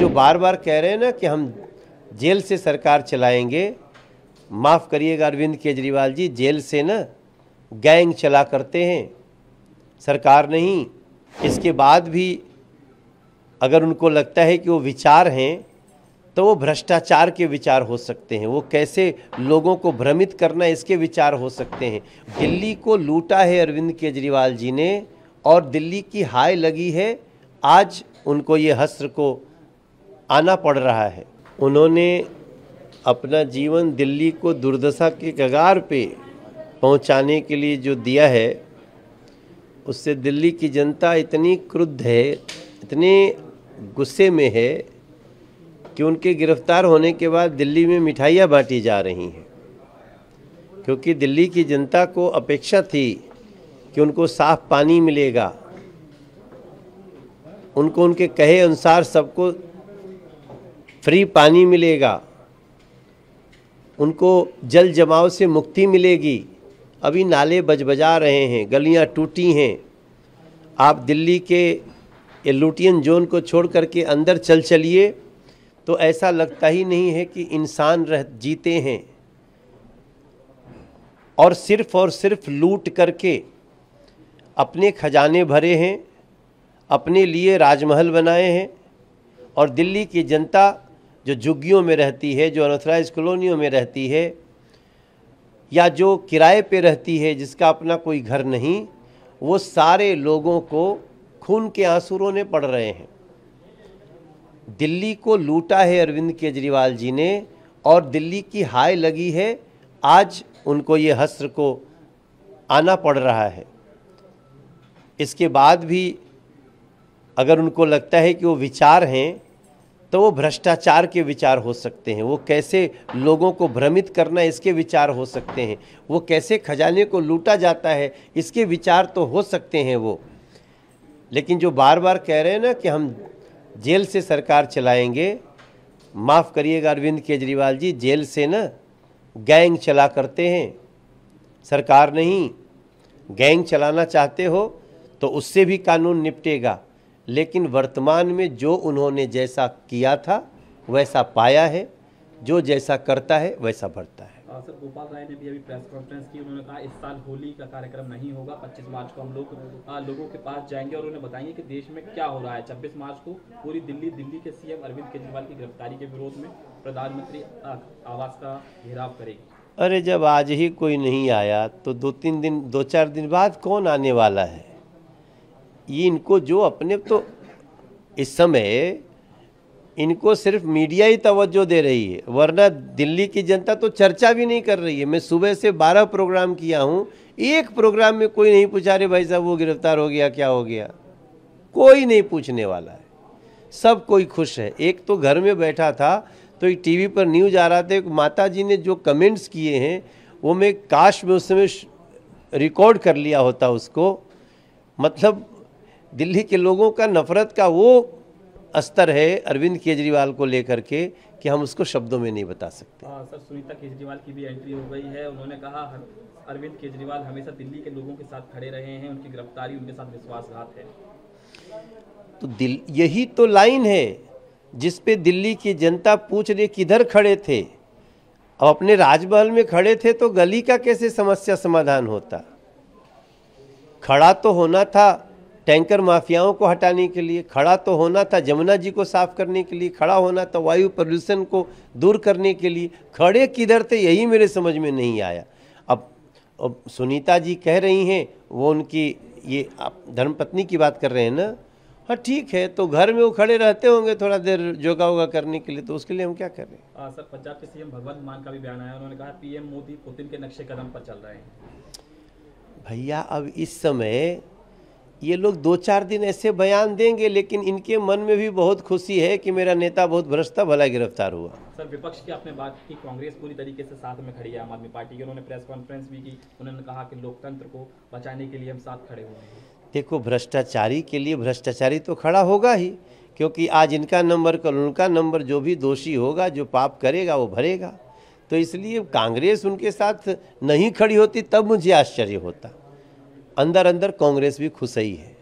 जो बार बार कह रहे हैं ना कि हम जेल से सरकार चलाएंगे, माफ़ करिएगा अरविंद केजरीवाल जी, जेल से ना गैंग चला करते हैं, सरकार नहीं। इसके बाद भी अगर उनको लगता है कि वो विचार हैं तो वो भ्रष्टाचार के विचार हो सकते हैं, वो कैसे लोगों को भ्रमित करना इसके विचार हो सकते हैं। दिल्ली को लूटा है अरविंद केजरीवाल जी ने और दिल्ली की हाय लगी है, आज उनको ये हस्र को आना पड़ रहा है। उन्होंने अपना जीवन दिल्ली को दुर्दशा के कगार पे पहुंचाने के लिए जो दिया है, उससे दिल्ली की जनता इतनी क्रुद्ध है, इतने गुस्से में है कि उनके गिरफ्तार होने के बाद दिल्ली में मिठाइयाँ बांटी जा रही हैं, क्योंकि दिल्ली की जनता को अपेक्षा थी कि उनको साफ पानी मिलेगा, उनको उनके कहे अनुसार सबको फ्री पानी मिलेगा, उनको जल जमाव से मुक्ति मिलेगी। अभी नाले बजबजा रहे हैं, गलियां टूटी हैं। आप दिल्ली के ये लुटियन जोन को छोड़ करके अंदर चलिए तो ऐसा लगता ही नहीं है कि इंसान जीते हैं, और सिर्फ लूट करके अपने खजाने भरे हैं, अपने लिए राजमहल बनाए हैं। और दिल्ली की जनता जो झुग्गियों में रहती है, जो अनऑथराइज कॉलोनियों में रहती है, या जो किराए पे रहती है, जिसका अपना कोई घर नहीं, वो सारे लोगों को खून के आंसू रोने पड़ रहे हैं। दिल्ली को लूटा है अरविंद केजरीवाल जी ने और दिल्ली की हाय लगी है, आज उनको ये हस्र को आना पड़ रहा है। इसके बाद भी अगर उनको लगता है कि वो विचार हैं तो वो भ्रष्टाचार के विचार हो सकते हैं, वो कैसे लोगों को भ्रमित करना इसके विचार हो सकते हैं, वो कैसे खजाने को लूटा जाता है इसके विचार तो हो सकते हैं वो। लेकिन जो बार बार कह रहे हैं ना कि हम जेल से सरकार चलाएंगे, माफ़ करिएगा अरविंद केजरीवाल जी, जेल से ना गैंग चला करते हैं, सरकार नहीं। गैंग चलाना चाहते हो तो उससे भी कानून निपटेगा, लेकिन वर्तमान में जो उन्होंने जैसा किया था वैसा पाया है, जो जैसा करता है वैसा बढ़ता है। सर, गोपाल राय ने भी अभी प्रेस कॉन्फ्रेंस की, उन्होंने कहा इस साल होली का कार्यक्रम नहीं होगा, 25 मार्च को हम लोग लोगों के पास जाएंगे और उन्हें बताएंगे कि देश में क्या हो रहा है। 26 मार्च को पूरी दिल्ली के सीएम अरविंद केजरीवाल की गिरफ्तारी के विरोध में प्रधानमंत्री आवास का घेराव करेगी। अरे जब आज ही कोई नहीं आया तो 2-4 दिन बाद कौन आने वाला है? ये इनको जो अपने तो इस समय इनको सिर्फ मीडिया ही तवज्जो दे रही है, वरना दिल्ली की जनता तो चर्चा भी नहीं कर रही है। मैं सुबह से 12 प्रोग्राम किया हूँ, एक प्रोग्राम में कोई नहीं पूछा रे भाई साहब वो गिरफ्तार हो गया, क्या हो गया, कोई नहीं पूछने वाला है। सब कोई खुश है। एक तो घर में बैठा था तो एक टीवी पर न्यूज़ आ रहा था, एक माता जी ने जो कमेंट्स किए हैं वो मैं काश में उस समय रिकॉर्ड कर लिया होता उसको। मतलब दिल्ली के लोगों का नफरत का वो स्तर है अरविंद केजरीवाल को लेकर के कि हम उसको शब्दों में नहीं बता सकते। सर, सुनीता केजरीवाल की भी एंट्री हो गई है। उन्होंने कहा अरविंद केजरीवाल हमेशा दिल्ली के लोगों के साथ खड़े रहे हैं, उनकी गिरफ्तारी उनके साथ विश्वासघात है। तो यही तो लाइन है जिस पे दिल्ली की जनता पूछ रही किधर खड़े थे। अब अपने राजमहल में खड़े थे तो गली का कैसे समस्या समाधान होता? खड़ा तो होना था टैंकर माफियाओं को हटाने के लिए, खड़ा तो होना था जमुना जी को साफ करने के लिए, खड़ा होना था वायु प्रदूषण को दूर करने के लिए। खड़े किधर थे यही मेरे समझ में नहीं आया। अब सुनीता जी कह रही हैं, वो उनकी ये धर्मपत्नी की बात कर रहे हैं ना, हाँ ठीक है, तो घर में वो खड़े रहते होंगे थोड़ा देर योगा वोगा करने के लिए, तो उसके लिए हम क्या कर रहे हैं। सर, पंजाब के सीएम भगवंत मान का भी बयान आया, उन्होंने कहा पीएम मोदी पुतिन के नक्शे कदम पर चल रहे हैं। भैया अब इस समय ये लोग 2-4 दिन ऐसे बयान देंगे, लेकिन इनके मन में भी बहुत खुशी है कि मेरा नेता बहुत भ्रष्ट था, भला गिरफ्तार हुआ। सर, विपक्ष की आपने बात की, कांग्रेस पूरी तरीके से साथ में खड़ी है आम आदमी पार्टी की। उन्होंने प्रेस कॉन्फ्रेंस भी की, उन्होंने कहा कि लोकतंत्र को बचाने के लिए हम साथ खड़े हुए हैं। देखो, भ्रष्टाचारी के लिए भ्रष्टाचारी तो खड़ा होगा ही, क्योंकि आज इनका नंबर कल उनका नंबर, जो भी दोषी होगा, जो पाप करेगा वो भरेगा। तो इसलिए कांग्रेस उनके साथ नहीं खड़ी होती तब मुझे आश्चर्य होता। अंदर अंदर कांग्रेस भी खुश ही है।